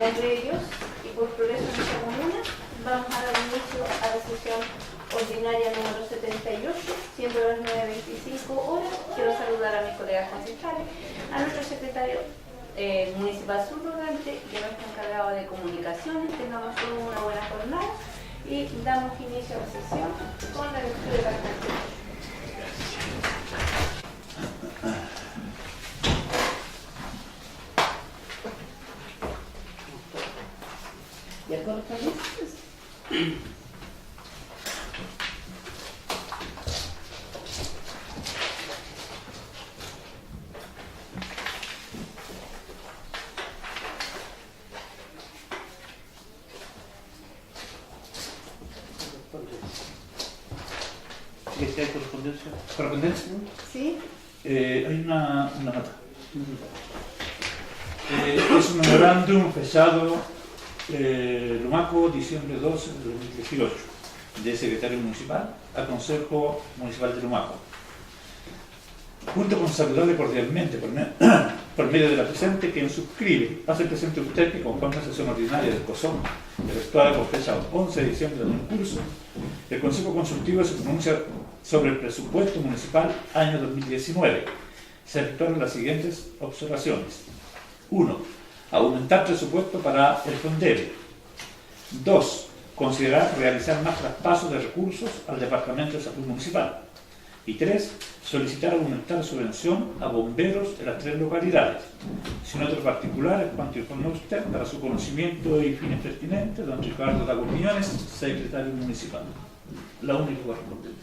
entre ellos y por progreso en nuestra comuna. Vamos a dar inicio a la sesión ordinaria número 78, siendo las 9:25 horas. Quiero saludar a mis colegas concejales, a nuestro secretario municipal subrogante y a nuestro encargado de comunicaciones. Tengamos toda una buena jornada y damos inicio a la sesión con la lectura de la Constitución. ¿Ya corresponde? ¿Sí hay correspondencia? Sí. Hay una nota. Es un memorándum fechado Lumaco, diciembre 12 de 2018, de secretario municipal al Consejo Municipal de Lumaco. Junto con saludarle cordialmente por medio de la presente, quien suscribe, hace presente usted que conforme a la sesión ordinaria del COSOM, efectuada con fecha 11 de diciembre del curso, el Consejo Consultivo se pronuncia sobre el presupuesto municipal año 2019. Se efectuaron las siguientes observaciones. 1. Aumentar presupuesto para el FONDEBE. 2. Considerar realizar más traspasos de recursos al Departamento de Salud Municipal. Y 3. Solicitar aumentar la subvención a bomberos de las 3 localidades. Sin otros particulares, cuanto informó usted, para su conocimiento y fines pertinentes, don Ricardo Lago Quiñones, secretario municipal. La única correspondiente.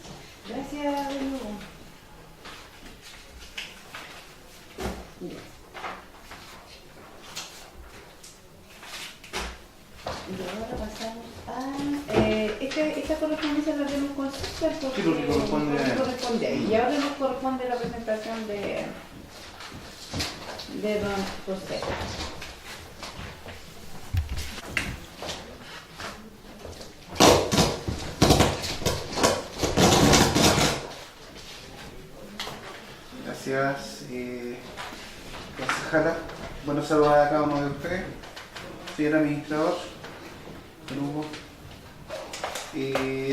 Gracias de nuevo. Y ahora pasamos a... esta correspondencia la tenemos con César porque corresponde ahí. Y ahora nos corresponde la presentación de don José. Gracias, concejala. Buenos saludos a cada uno de ustedes. Señor administrador, don Hugo.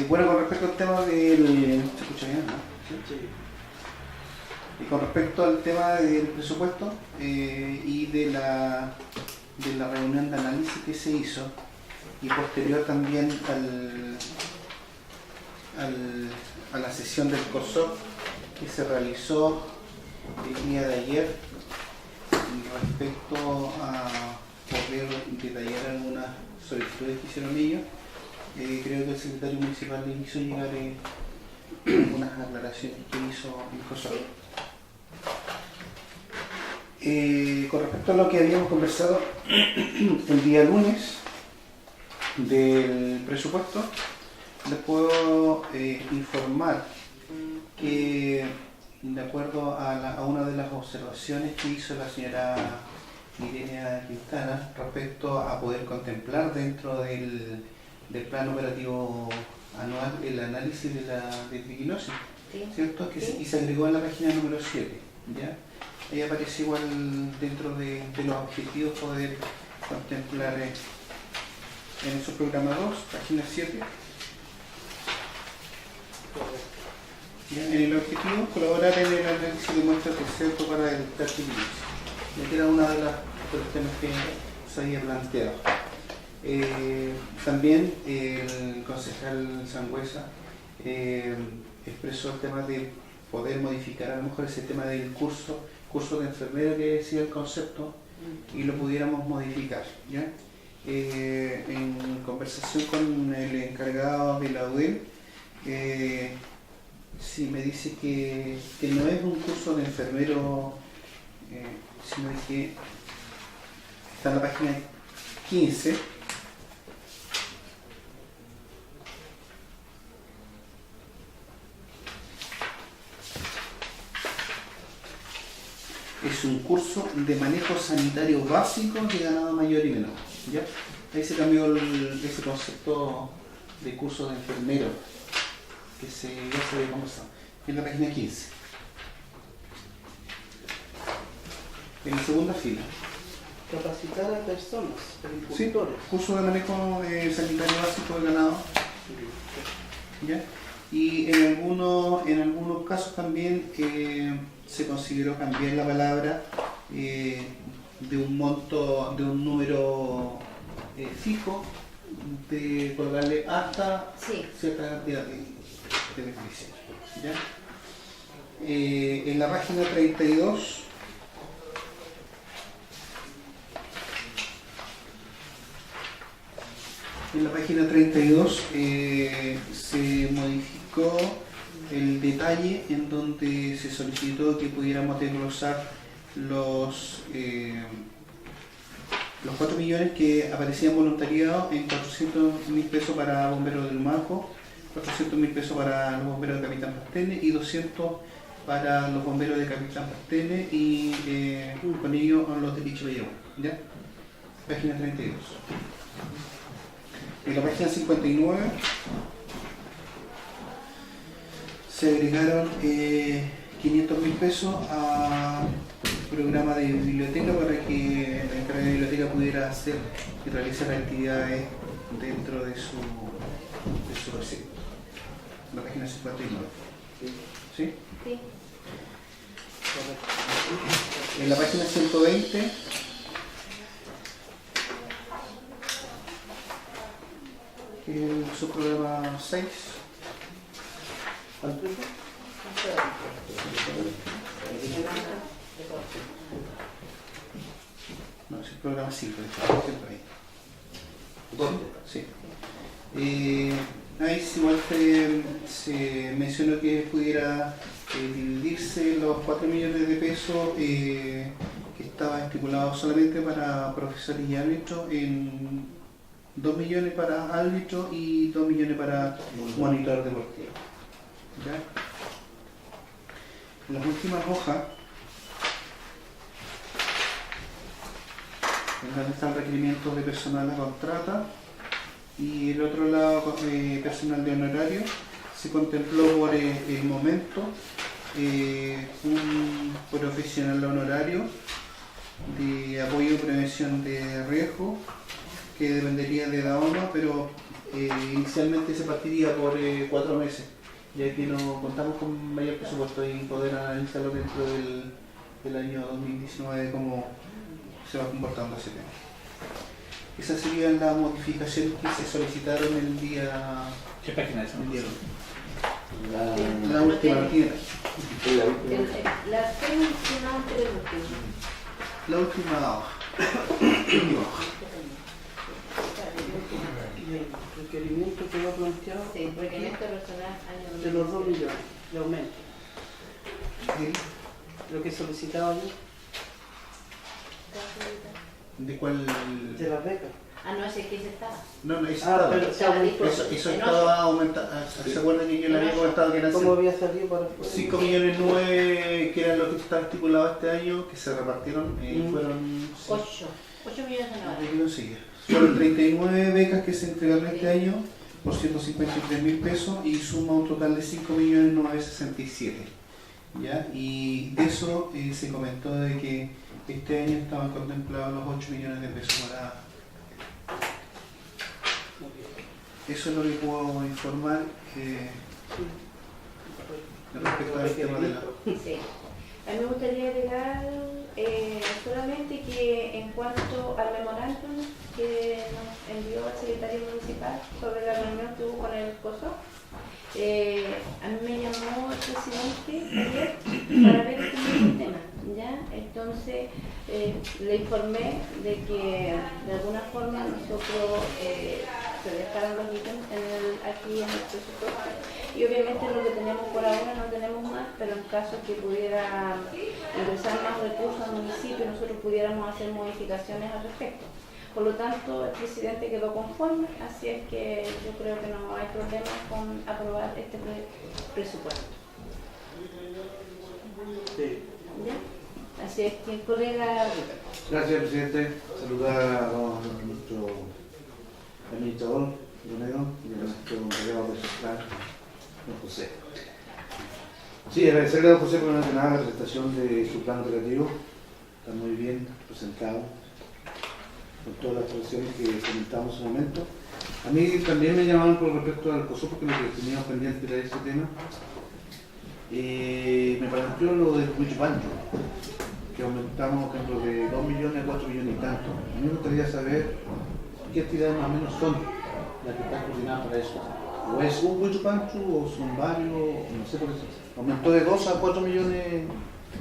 Bueno, con respecto al tema del... ¿Se escucha bien, no? ¿Sí? Y con respecto al tema del presupuesto y de la reunión de análisis que se hizo y posterior también a la sesión del COSOC que se realizó el día de ayer respecto a poder detallar algunas solicitudes que hicieron ellos, creo que el secretario municipal le hizo llegar unas aclaraciones que hizo el COSOC. Con respecto a lo que habíamos conversado el día lunes del presupuesto, les puedo informar que de acuerdo a una de las observaciones que hizo la señora Irene Quintana respecto a poder contemplar dentro del plan operativo anual el análisis de la triginosis, ¿cierto? Y se agregó en la página número 7, ¿ya? Ahí aparece igual dentro de los objetivos poder contemplar en su programa 2, página 7. En el objetivo, colaborar en el análisis de muestras de centro para detectar triginosis. Ya que era una de las cuestiones que se había planteado. También el concejal Sangüesa expresó el tema de poder modificar a lo mejor ese tema del curso de enfermero que decía el concepto y lo pudiéramos modificar, ¿ya? En conversación con el encargado de la UDEL, sí me dice que no es un curso de enfermero, sino que está en la página 15. Es un curso de manejo sanitario básico de ganado mayor y menor, ¿ya? Ahí se cambió ese concepto de curso de enfermero que ya se había conversado. En la página 15. En la segunda fila. capacitar a personas, Sí, agricultores. curso de manejo sanitario básico del ganado. ¿Ya? Y en algunos casos también se consideró cambiar la palabra de un monto, de un número fijo, de colocarle hasta Sí. cierta cantidad de beneficios. ¿Ya? En la página 32 se modificó el detalle en donde se solicitó que pudiéramos desglosar los 4 millones que aparecían voluntariados en 400.000 pesos para bomberos del Lumaco, 400.000 pesos para los bomberos de Capitán Pastene y 200 para los bomberos de Capitán Pastene y con ellos los de Pichipayagua. ¿Ya? Página 32. En la página 59 se agregaron 500.000 pesos a programa de biblioteca para que la encargada de biblioteca pudiera hacer y realizar actividades dentro de su recinto. La página 59. ¿Sí? Sí. En la página 120 el subprograma 6. ¿Al precio? No, es el programa 5, siempre ahí. ¿Dónde? Sí. Ahí igual se mencionó que pudiera dividirse los 4 millones de pesos que estaba estipulado solamente para profesores y árbitros en 2 millones para árbitros y 2 millones para monitor deportivo. ¿Ya? En las últimas hojas, en donde están requerimientos de personal a contrata y el otro lado personal de honorario, se contempló por el momento un profesional honorario de apoyo y prevención de riesgo que dependería de la ONU, pero inicialmente se partiría por 4 meses, ya que no contamos con mayor presupuesto y poder analizarlo dentro del año 2019 cómo se va comportando ese tema. Esas serían las modificaciones que se solicitaron el día. ¿Qué página es? La última, la primera. La última antes del último. La última hoja. Última hoja. Y el requerimiento que va planteado Sí, requerimiento personal año de los 2 millones de aumento. ¿Sí? Lo que solicitaba yo ¿De cuál? de las becas. Ah, no, ese que ese estaba. No, eso Ah, estaba. pero se aumentó. Eso estaba aumentando. ¿Se acuerdan que yo le había comentado que eran ¿Cómo había salido para 5 millones 9 que eran lo que estaba estipulado este año, que se repartieron? Fueron 8 millones de dólares. Fueron 39 becas que se entregaron este año por 153.000 pesos y suma un total de 5.967.000. ¿Ya? Y de eso se comentó de que este año estaban contemplados los 8 millones de pesos para... Eso es lo que puedo informar respecto al tema de la... Sí. A mí me gustaría agregar solamente que en cuanto al memorándum que nos envió el secretario municipal sobre la reunión que hubo con el COSO, a mí me llamó el presidente ayer para ver este mismo tema, ¿ya? Entonces le informé de que de alguna forma nosotros se dejaron los ítems aquí en el presupuesto y obviamente lo que tenemos por ahora no tenemos más, pero en caso que pudiera ingresar más recursos al municipio nosotros pudiéramos hacer modificaciones al respecto. Por lo tanto, el presidente quedó conforme, así es que yo creo que no hay problema con aprobar este presupuesto. Sí. ¿Ya? Así es que el colega... Gracias, presidente. Saludar a nuestro administrador, Leonero, y a nuestro encargado personal, don José. Sí, agradecerle a don José por mencionar la presentación de su plan operativo. Está muy bien presentado. con todas las tradiciones que comentamos en su momento. A mí también me llamaron por respecto al COSO, porque lo que teníamos pendiente era ese tema. Me pareció lo del Huichpancho, que aumentamos, por ejemplo, de 2 millones a 4 millones y tanto. A mí me gustaría saber qué actividades más o menos son las que están coordinadas para eso. O es un Huichpancho o son varios, no sé por qué. Aumentó de 2 a 4 millones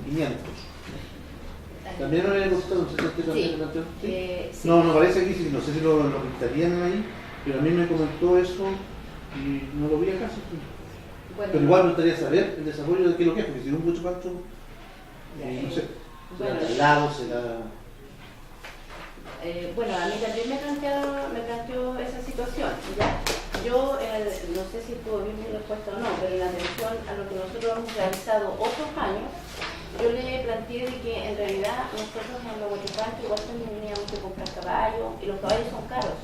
500. ¿También no le gustó? No sé si usted también lo planteó. Sí. No, no parece aquí, sí, no sé si lo quitarían ahí, pero a mí me comentó eso y no lo vi acá. Sí. Bueno, Pero igual me gustaría saber el desarrollo de qué es lo que es, porque si es un mucho pancho, no sé, será bueno, al lado, será... bueno, a mí también me planteó esa situación, ¿ya? Yo, no sé si estuvo bien mi respuesta o no, pero en atención a lo que nosotros hemos realizado otros años, yo le planteé de que en realidad nosotros en los Huachipancho igual teníamos que comprar caballos y los caballos son caros,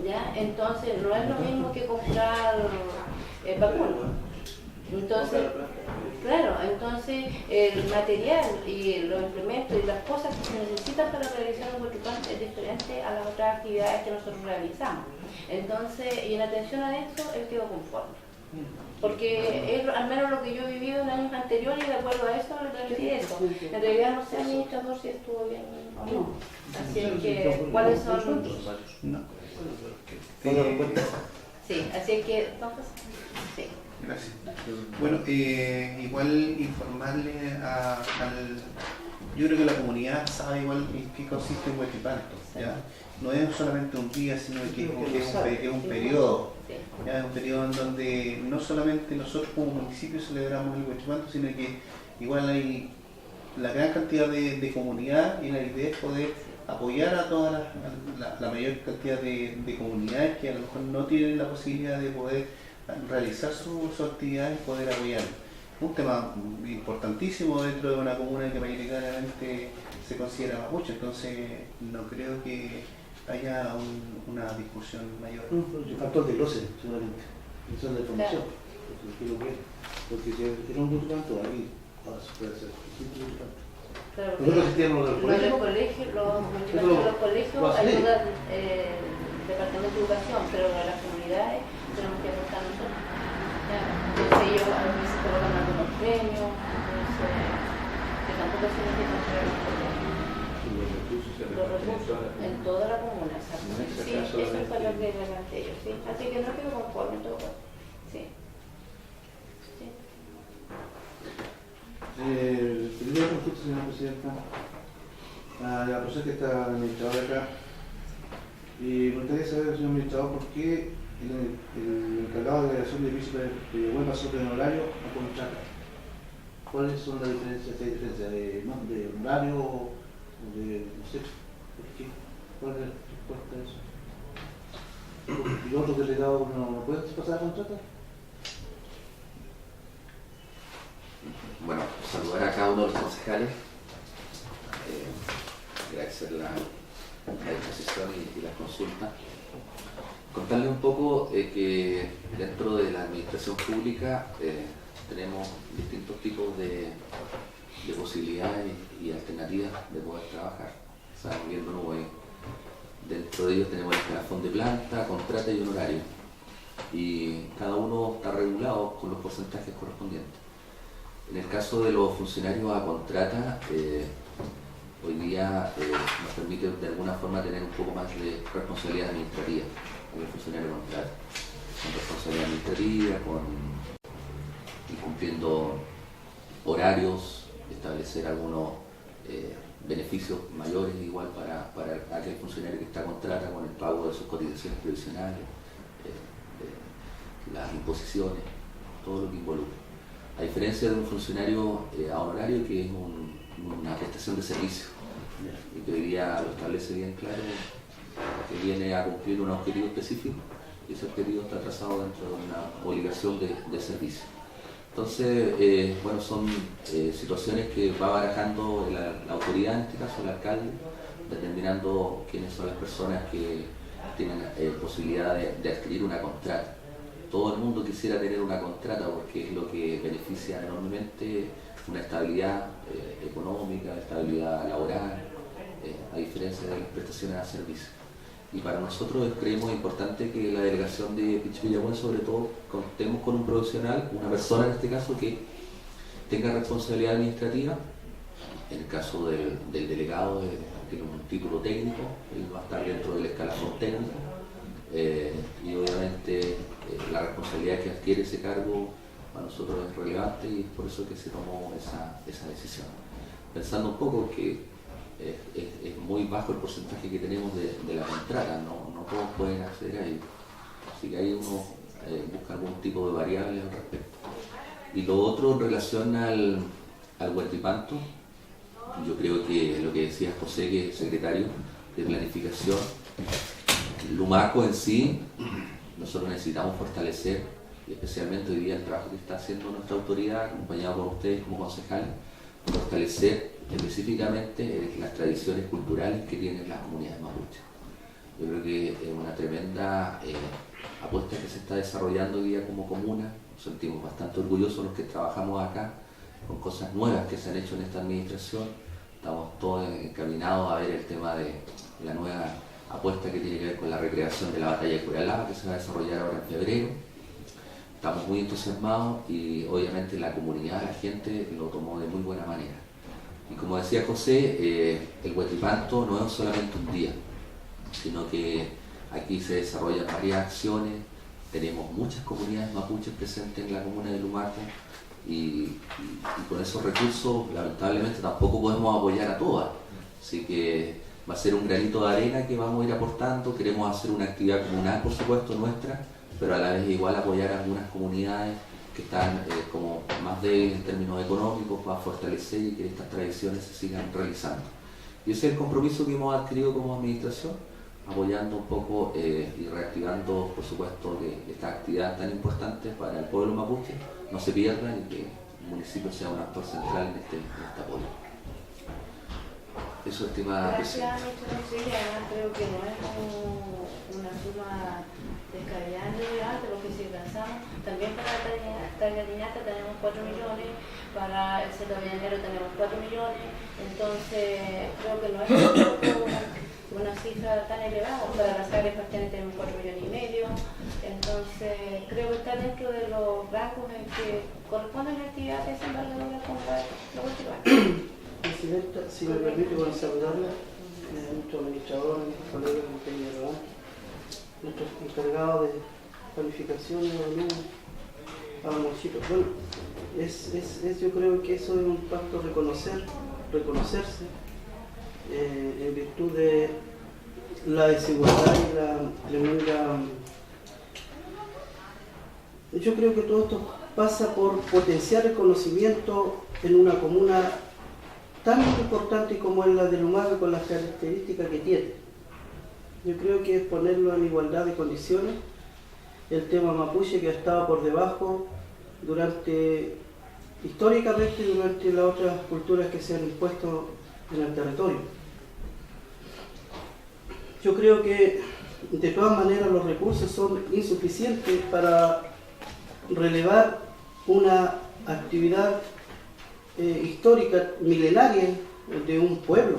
¿ya? Entonces no es lo mismo que comprar vacuno. Entonces, claro, entonces el material y los implementos y las cosas que se necesitan para realizar un Huachipancho es diferente a las otras actividades que nosotros realizamos. Entonces, y en atención a esto, él quedó conforme. Porque es al menos lo que yo he vivido en años anteriores y de acuerdo a eso le transmití eso. En realidad no sé, administrador, si estuvo bien o no. Así es que, ¿cuáles son? No. Sí, así es que, entonces, sí. Gracias. Bueno, igual informarle al... Yo creo que la comunidad sabe igual en qué consiste un Huachipanto, ¿ya? No es solamente un día, sino que es un periodo. Ya es un periodo en donde no solamente nosotros como municipio celebramos el Huachipanto, sino que igual hay la gran cantidad de comunidad y la idea es poder apoyar a toda la mayor cantidad de comunidades que a lo mejor no tienen la posibilidad de poder realizar sus actividades y poder apoyar. Un tema importantísimo dentro de una comuna que mayoritariamente se considera mapuche, entonces no creo que haya una discusión mayor. El factor de closet, seguramente, eso es de formación, porque si era un mucho panto, aquí ahora se puede hacer un mucho panto. Claro, Nosotros asistíamos los colegios, los colegios ayudan el Departamento de Educación, pero las comunidades tenemos que aportar nosotros. Entonces ellos a veces se colocan algunos premios, entonces que tampoco se necesitan traer los premios. Los recursos en toda la comuna, exacto. Sí, eso fue lo que le planteé yo, sí. Así que no quedo conforme en todo caso. Sí. Sí. Primera consulta, señora presidenta, a la persona que está administradora acá, y me gustaría saber, señor administrador, por qué el encargado de delegación de edificios de buen pasó de honorario a contrata. ¿Cuáles son las diferencias? ¿Hay diferencia de honorario o de, no sé, por qué? ¿Cuál es la respuesta a eso? ¿Y los otros delegados no pueden pasar a contrata? Bueno, saludar a cada uno de los concejales, agradecer la disposición y la consulta. Contarles un poco que dentro de la administración pública tenemos distintos tipos de posibilidades y alternativas de poder trabajar. Estamos viendo dentro de ellos tenemos el escalafón de planta, contrata y honorario. Y cada uno está regulado con los porcentajes correspondientes. En el caso de los funcionarios a contrata, hoy día nos permite de alguna forma tener un poco más de responsabilidad administrativa con el funcionario a contrata, con responsabilidad administrativa, y cumpliendo horarios, establecer algunos beneficios mayores igual para aquel funcionario que está a contrata con el pago de sus cotizaciones previsionales, las imposiciones, todo lo que involucra. A diferencia de un funcionario a honorario que es una prestación de servicio y que hoy día lo establece bien claro, que viene a cumplir un objetivo específico y ese objetivo está trazado dentro de una obligación de servicio. Entonces, bueno, son situaciones que va barajando la autoridad, en este caso el alcalde, determinando quiénes son las personas que tienen posibilidad de adquirir una contrata. Todo el mundo quisiera tener una contrata porque es lo que beneficia enormemente una estabilidad económica, estabilidad laboral, a diferencia de las prestaciones a servicio. Y para nosotros creemos importante que la delegación de Pichilemu, sobre todo, contemos con un profesional, una persona en este caso, que tenga responsabilidad administrativa. En el caso del delegado, tiene un título técnico, él va a estar dentro del escalafón técnico, y obviamente la responsabilidad que adquiere ese cargo para nosotros es relevante, y es por eso que se tomó esa decisión. Pensando un poco que es muy bajo el porcentaje que tenemos de la contrata, no todos pueden acceder a ello, así que ahí uno busca algún tipo de variable al respecto. Y lo otro en relación al Huertipanto, yo creo que lo que decía José, que es secretario de Planificación, Lumaco en sí, nosotros necesitamos fortalecer, y especialmente hoy día el trabajo que está haciendo nuestra autoridad, acompañado por ustedes como concejales, fortalecer específicamente las tradiciones culturales que tienen las comunidades mapuches. Yo creo que es una tremenda apuesta que se está desarrollando hoy día como comuna. Nos sentimos bastante orgullosos los que trabajamos acá con cosas nuevas que se han hecho en esta administración. Estamos todos encaminados a ver el tema de la nueva apuesta que tiene que ver con la recreación de la batalla de Curalaba, que se va a desarrollar ahora en febrero. Estamos muy entusiasmados y obviamente la comunidad, la gente lo tomó de muy buena manera. Y como decía José, el Huertipanto no es solamente un día, sino que aquí se desarrollan varias acciones. Tenemos muchas comunidades mapuches presentes en la comuna de Lumaco, y con esos recursos lamentablemente tampoco podemos apoyar a todas, así que va a ser un granito de arena que vamos a ir aportando. Queremos hacer una actividad comunal, por supuesto, nuestra, pero a la vez igual apoyar a algunas comunidades que están como más débiles en términos económicos, para fortalecer y que estas tradiciones se sigan realizando. Y ese es el compromiso que hemos adquirido como administración, apoyando un poco y reactivando, por supuesto, que estas actividades tan importantes para el pueblo mapuche no se pierdan y que el municipio sea un actor central en este apoyo. Eso, estimada presidenta. Gracias, sí, además creo que no es una suma descabellada en realidad, de lo que sí pensamos. También para Tagliatinata tenemos 4 millones, para el Centro Villanero tenemos 4 millones, entonces creo que no es una cifra tan elevada. Para las áreas parciales tenemos 4,5 millones, entonces creo que está dentro de los rangos en que corresponden las actividades desembargadoras como la Huertipanto. Presidenta, si me permite, voy a saludarla, nuestro administrador, nuestro colega, nuestro encargado de planificación y evaluación a los municipios. Bueno, yo creo que eso es un pacto reconocerse en virtud de la desigualdad y la tremenda. Yo creo que todo esto pasa por potenciar el conocimiento en una comuna tan importante como es la de Lumaco, con las características que tiene. Yo creo que es ponerlo en igualdad de condiciones. El tema mapuche, que ha estado por debajo históricamente durante las otras culturas que se han impuesto en el territorio. Yo creo que de todas maneras los recursos son insuficientes para relevar una actividad histórica milenaria de un pueblo,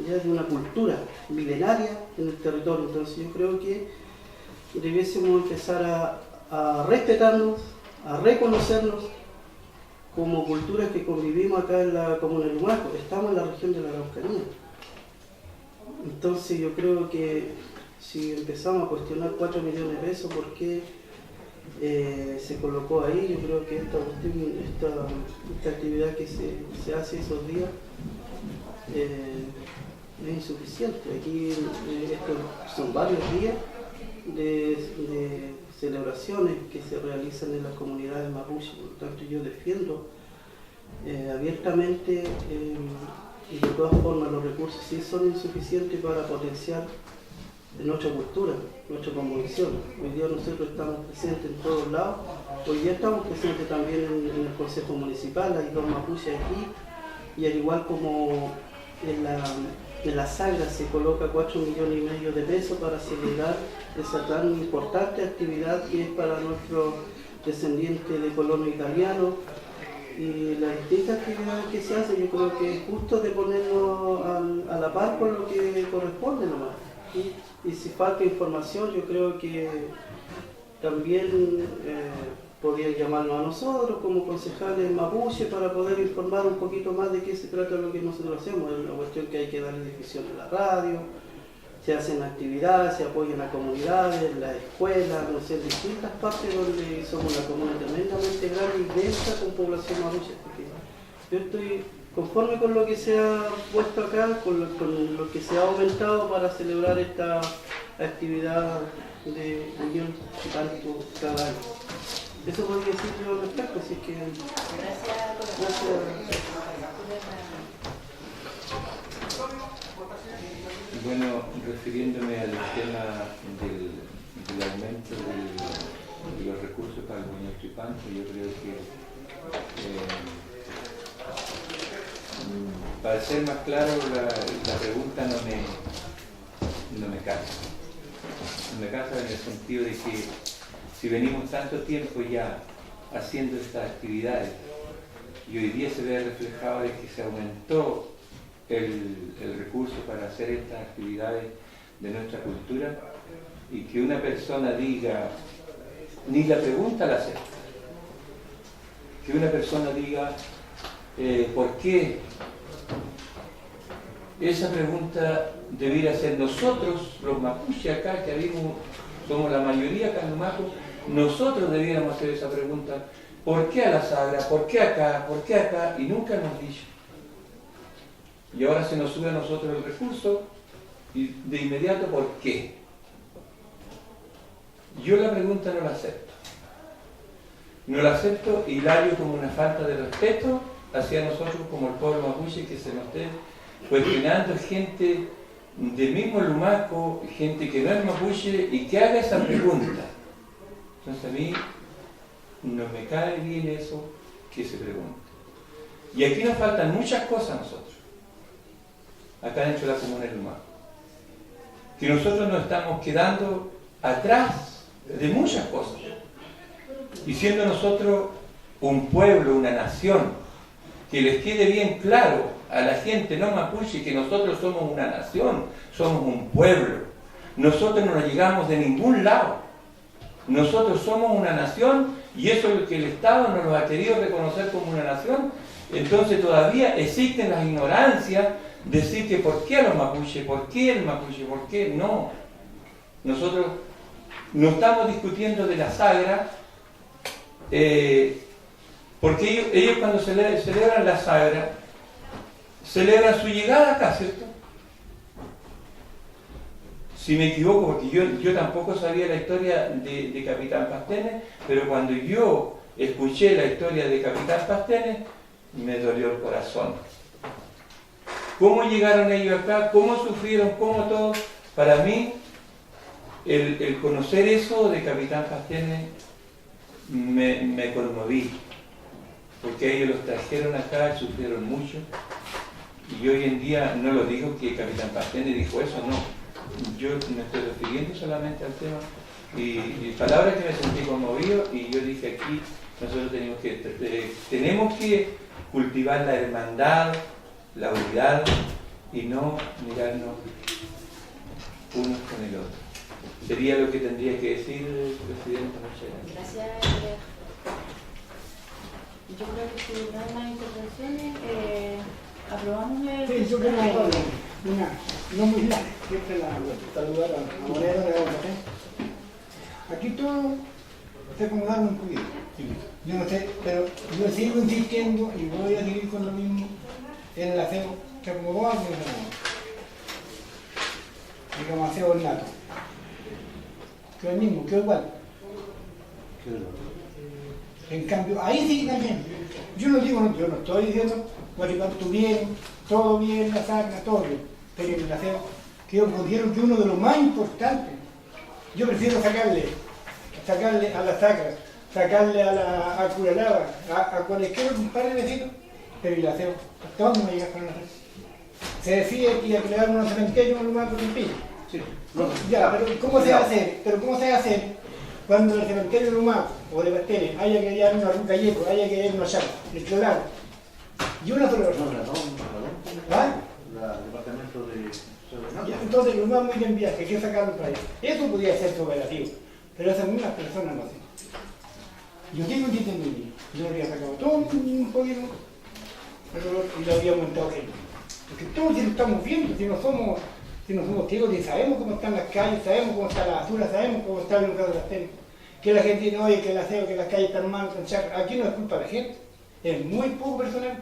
ya de una cultura milenaria en el territorio. Entonces yo creo que debiésemos empezar a respetarnos, a reconocernos como culturas que convivimos acá en la comuna de Lumaco. Estamos en la región de la Araucanía. Entonces yo creo que si empezamos a cuestionar 4 millones de pesos, ¿por qué se colocó ahí? Yo creo que esta actividad que se hace esos días es insuficiente. Aquí estos son varios días de celebraciones que se realizan en las comunidades mapuches. Por lo tanto, yo defiendo abiertamente y de todas formas los recursos sí son insuficientes para potenciar nuestra cultura, nuestra conmovisión. Hoy día nosotros estamos presentes en todos lados. Hoy día estamos presentes también en el Consejo Municipal, hay 2 mapuches aquí, y al igual como en la sagra se coloca 4,5 millones de pesos para celebrar esa tan importante actividad que es para nuestros descendientes de colonos italianos, Y las distintas actividades que se hacen, yo creo que es justo de ponernos a la par con lo que corresponde nomás. Y si falta información, yo creo que también podrían llamarnos a nosotros como concejales mapuche para poder informar un poquito más de qué se trata lo que nosotros hacemos. Es una cuestión que hay que darle difusión en la radio, se hacen actividades, se apoyan a comunidades, en las escuelas, no sé, en distintas partes donde somos una comuna tremendamente grande y densa con población mapuche. Porque yo estoy conforme con lo que se ha puesto acá, con lo que se ha aumentado para celebrar esta actividad de unión tanto cada año. Eso podría decir yo al respecto, así que gracias. Bueno, refiriéndome al tema del aumento de los recursos para el municipio Panto, yo creo que para ser más claro, la pregunta no me casa. No me casa en el sentido de que si venimos tanto tiempo ya haciendo estas actividades y hoy día se ve reflejado de que se aumentó el recurso para hacer estas actividades de nuestra cultura y que una persona diga, ni la pregunta la acepta, que una persona diga ¿por qué? Esa pregunta debiera ser nosotros, los mapuches acá, que somos la mayoría acá en Lumaco, nosotros debiéramos hacer esa pregunta, ¿por qué a la Sagra? ¿Por qué acá? ¿Por qué acá? Y nunca nos dicho. Y ahora se nos sube a nosotros el recurso y de inmediato, ¿por qué? Yo la pregunta no la acepto. No la acepto y la hallo como una falta de respeto hacia nosotros como el pueblo mapuche, que se nos esté cuestionando gente del mismo Lumaco, gente que no es mapuche y que haga esa pregunta. Entonces a mí no me cae bien eso que se pregunte. Y aquí nos faltan muchas cosas a nosotros, acá dentro de la comuna de Lumaco, que nosotros nos estamos quedando atrás de muchas cosas. Y siendo nosotros un pueblo, una nación, que les quede bien claro a la gente no mapuche que nosotros somos una nación, somos un pueblo. Nosotros no nos llegamos de ningún lado. Nosotros somos una nación y eso es lo que el Estado no nos ha querido reconocer como una nación. Entonces todavía existen las ignorancias, decir que por qué a los mapuches, por qué el mapuche, por qué no. Nosotros no estamos discutiendo de la Sagra, porque ellos cuando celebran la Sagra, celebran su llegada acá, ¿cierto? Si me equivoco, porque yo tampoco sabía la historia de Capitán Pastene, pero cuando yo escuché la historia de Capitán Pastene, me dolió el corazón. ¿Cómo llegaron ellos acá? ¿Cómo sufrieron? ¿Cómo todo? Para mí, el conocer eso de Capitán Pastene me conmoví, porque ellos los trajeron acá y sufrieron mucho. Y hoy en día no lo digo que Capitán Pastene dijo eso, no. Yo me estoy refiriendo solamente al tema y palabras que me sentí conmovido, y yo dije aquí nosotros tenemos que cultivar la hermandad, la unidad y no mirarnos unos con el otro. Sería lo que tendría que decir el presidente. Muchas gracias. Gracias. Yo creo que si no hay más intervenciones, aprobamos el... Sí, yo creo que no muy larga, siempre saludar a Moreno de Aguacate. Aquí todo se acomodaron un poquito. Yo no sé, pero yo sigo insistiendo y voy a seguir con lo mismo en el aseo. Se acomodó algo, digamos, aseo nato. Que el mismo, que igual. En cambio, ahí sí también. Yo no estoy diciendo Guaripato bien, todo bien, la Sagra, todo bien. Pero en el aseo, que yo considero que uno de los más importantes, yo prefiero sacarle a la Sagra, sacarle a Curalaba, a cualquier compadre vecino, pero el aseo, ¿hasta dónde me llegas con el aseo? Se decía que iba a crear unos cementerios en un lugar con el pillo. Sí. Ya, pero ¿cómo se va a hacer? Cuando en el cementerio de Lumaco o de Bastenes haya que hallar una gallego, haya que hallar una chapa, el claro, y una sola persona. ¿Ah? El departamento de... Ya, entonces lo más muy en viaje, hay que sacarlo para allá. Eso podría ser operativo, pero esas mismas personas no hacen. Yo tengo un título en mi vida, yo lo había sacado todo un poquito, pero y lo había aumentado gente. Porque todos si lo estamos viendo, si no somos testigos, y sabemos cómo están las calles, sabemos cómo está la basura, sabemos cómo está el lugar de las tenis. Que la gente dice, oye, que el aseo, que las calles están mal, están chacras. Aquí no es culpa de la gente, es muy poco personal,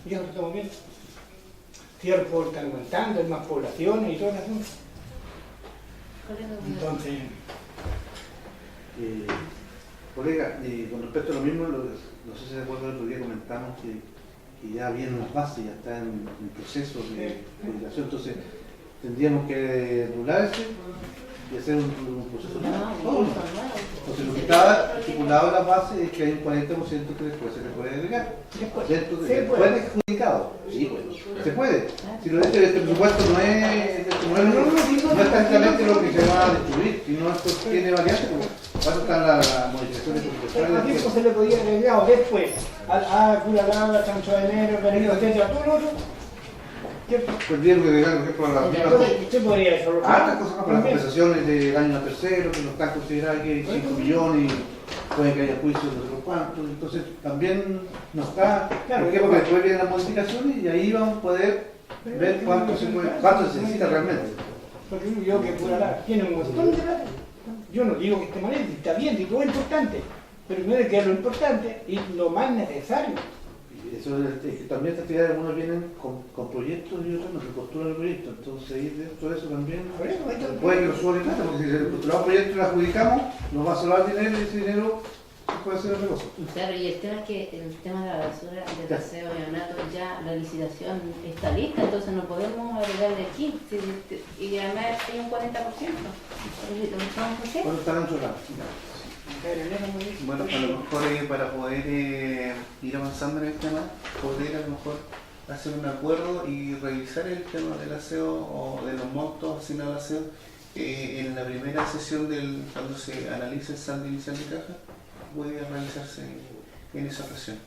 y ya lo estamos viendo. Cierto, están aumentando, hay más poblaciones y todo el asunto. Entonces, colega, con respecto a lo mismo, no sé si de acuerdo el otro día comentamos que ya vienen las bases, ya está en proceso de publicación, entonces tendríamos que anularse y hacer un proceso nuevo. Entonces lo que estaba estipulado en las bases es que hay un 40% que después se le puede agregar. Después de adjudicado. Sí, bueno, se puede. Si lo dice este presupuesto no es prácticamente lo que se va a distribuir, sino esto tiene variantes, como cuánto están las modificaciones pero presupuestarias. tiempo se le podía agregar después a Curalaba, Chancho de Enero, Benito, etcétera, todo lo otro. Tendríamos que agregar, por ejemplo, a las mismas Usted podría eso. hartas cosas para las compensaciones del año tercero, que no están consideradas que hay 5 millones y puede que haya juicios de otros cuantos, entonces también no está, ¿por qué? Porque después vienen las modificaciones y ahí vamos a poder ver cuánto se necesita realmente. Porque yo que Curalaba tiene un montón de plata. Yo no digo que esté mal, está bien, digo es importante, pero primero que es lo importante y lo más necesario. Eso es que también estas actividades algunas vienen con proyectos y otras no se postulan el proyecto, entonces ahí dentro de eso también puede que lo suba plata, porque si se postulamos proyectos y lo adjudicamos, nos va a salvar dinero y ese dinero puede ser otra cosa. Claro, y el tema es que el tema de la basura, de paseo y ornato, ya la licitación está lista, entonces no podemos agregarle aquí, y además hay un 40%. ¿Cuánto está dentro de Bueno, a lo mejor para poder ir avanzando en el tema, poder a lo mejor hacer un acuerdo y revisar el tema del aseo o de los montos asignados al aseo en la primera sesión cuando se analice el saldo inicial de caja, puede realizarse en esa ocasión.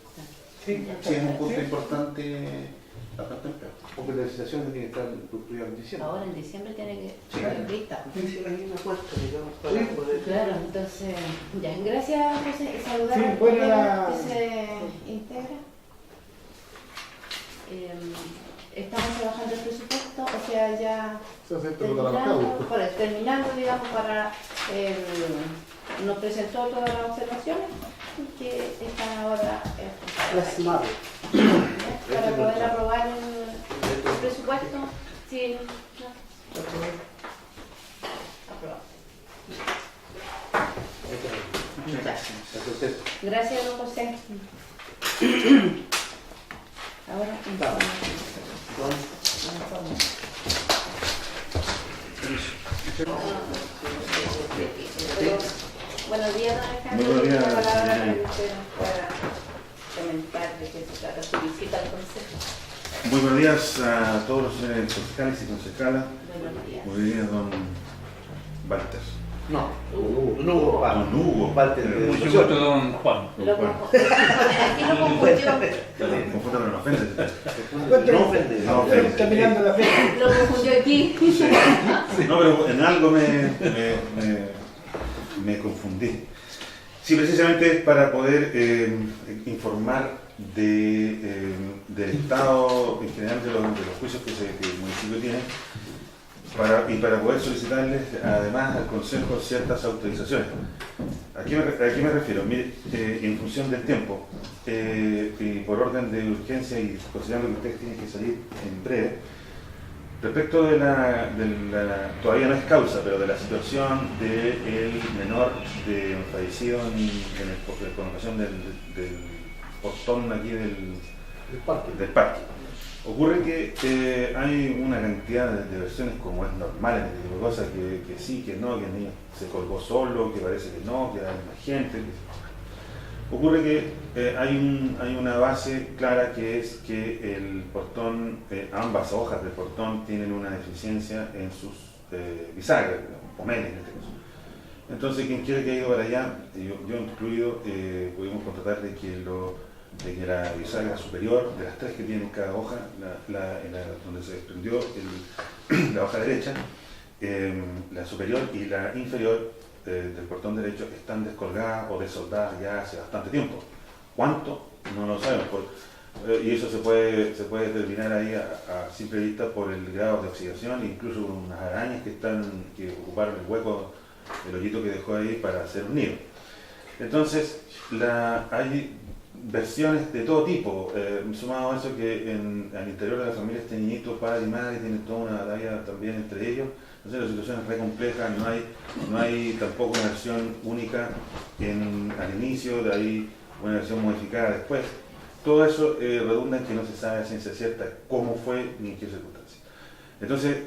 Sí, es un punto importante aparte del plazo. Porque la licitación tiene que estar concluida en diciembre. Ahora en diciembre tiene que estar lista. Hay una puerta, digamos, para poder... Claro, entonces, ya, gracias José, y saludar Sí, al bueno, colega que se integra. Estamos trabajando el presupuesto, o sea, ya terminando, digamos, para nos presentó todas las observaciones que están ahora plasmadas. para poder aprobar el presupuesto. Sí, aprobado. Gracias. Gracias, don José. Ahora, buenos días, don Alejandro. Buenos días, La palabra para señora. que usted nos pueda comentar de qué se trata su visita al consejo. Muy buenos días a todos los señores concejales y concejalas. Buenos días. Buenos días, don Walter. No, Don Hugo. Walter, Mucho gusto, don Juan. Lo aquí lo confundió. Confundo, pero no ofende. No ofende. No Está ofende. mirando la fecha. Lo confundió aquí. No, pero en algo me confundí. Sí, precisamente es para poder informar del estado en general de los juicios que el municipio tiene y para poder solicitarles además al Consejo ciertas autorizaciones. ¿A qué me refiero? Mire, en función del tiempo y por orden de urgencia y considerando que ustedes tienen que salir en breve, respecto de todavía no es causa, pero de la situación del menor fallecido con ocasión del portón aquí del parque. Ocurre que hay una cantidad de versiones como es normal en este tipo de cosas, que sí, que no, que el niño se colgó solo, que parece que no, que hay más gente. Ocurre que hay una base clara que es que el portón, ambas hojas del portón tienen una deficiencia en sus bisagras, pomeles en este caso. Entonces, quien quiera que haya ido para allá, yo incluido, pudimos constatar de que la bisagra superior, de las 3 que tiene cada hoja, donde se desprendió la hoja derecha, la superior y la inferior del portón derecho están descolgadas o desoldadas ya hace bastante tiempo. ¿Cuánto? No lo sabemos. Y eso se puede determinar ahí a simple vista por el grado de oxidación e incluso por unas arañas que ocuparon el hueco, el hoyito que dejó ahí para hacer un nido. Entonces, hay versiones de todo tipo, sumado a eso que al interior de la familia este niñito, padre y madre, tienen toda una batalla también entre ellos. Entonces la situación es re compleja, no hay tampoco una versión única al inicio, de ahí una versión modificada después. Todo eso redunda en que no se sabe a ciencia cierta cómo fue ni en qué circunstancias. Entonces,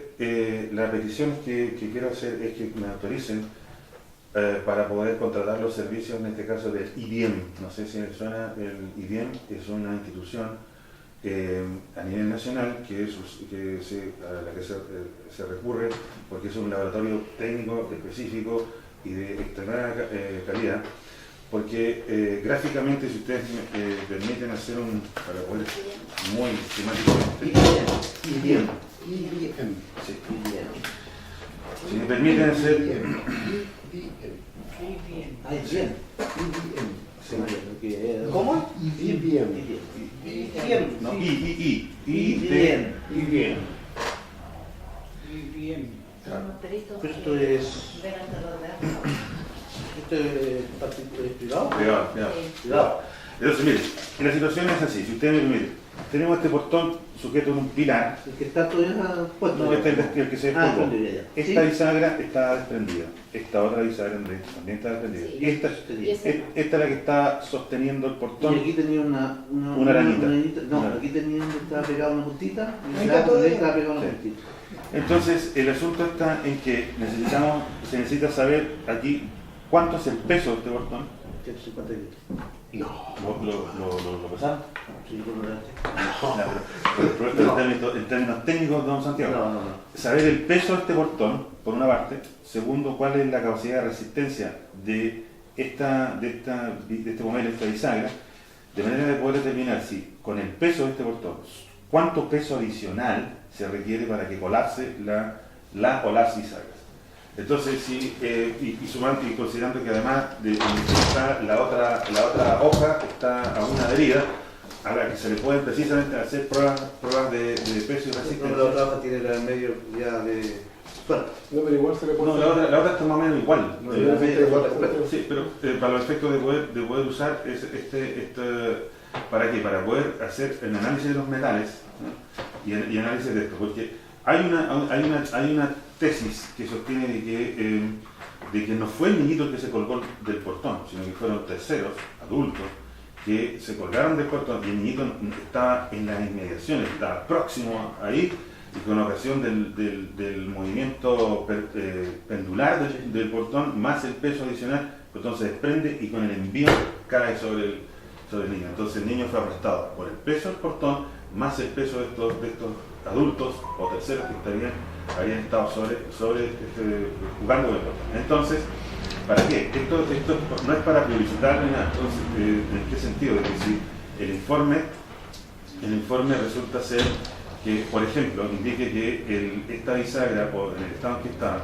las peticiones que quiero hacer es que me autoricen para poder contratar los servicios, en este caso del IDIEM. No sé si les suena, el IDIEM es una institución a nivel nacional a la que se recurre porque es un laboratorio técnico específico y de extremada calidad. Porque gráficamente, si ustedes me permiten hacer para poder muy esquemáticamente. IDIEM. Sí. Si me permiten hacer. ¿Cómo? IDIEM. No, IDIEM. Esto es privado. Privado. Entonces, mire, la situación es así, si ustedes me permiten. Tenemos este portón sujeto en un pilar. El que está todavía puesto. No, este es el que se desplegó. Esta ¿Sí? bisagra está desprendida. Esta otra bisagra también está desprendida. Sí. Y esta es la que está sosteniendo el portón. Y aquí tenía una arañita. No, aquí tenía donde estaba pegada una puntita y Ahí acá está todo donde bien. estaba pegada una Sí. puntita. Entonces, el asunto está en que se necesita saber aquí cuánto es el peso de este portón. 150 litros. ¿Lo pesaron? Sí, por lo tanto. Pero en términos técnicos, don Santiago. No. Saber el peso de este portón, por una parte. Segundo, cuál es la capacidad de resistencia de este modelo, esta bisagra, de manera de poder determinar si con el peso de este portón, cuánto peso adicional se requiere para que colapse la o las bisagras. Entonces, sumando y considerando que además está la otra hoja está aún adherida, a la que se le pueden precisamente hacer pruebas de peso y resistencia. No, la otra hoja tiene el medio ya de. Bueno, No, pero igual se le puede. No, la otra está más o menos igual. sí, pero para los efectos de poder usar ¿para qué? Para poder hacer el análisis de los metales, ¿no? y análisis de esto, porque hay una tesis que sostiene de que no fue el niñito el que se colgó del portón, sino que fueron terceros, adultos, que se colgaron del portón y el niñito estaba en las inmediaciones, estaba próximo ahí, y con ocasión del movimiento pendular del portón, más el peso adicional, el portón se desprende y con el envío cae sobre el niño. Entonces el niño fue aplastado por el peso del portón, más el peso de estos adultos o terceros que habían estado jugando con el portón. Entonces, ¿para qué? Esto no es para publicitar ni nada. Entonces, ¿en qué sentido? De que si el informe resulta ser que, por ejemplo, indique que esta bisagra, en el estado en que está,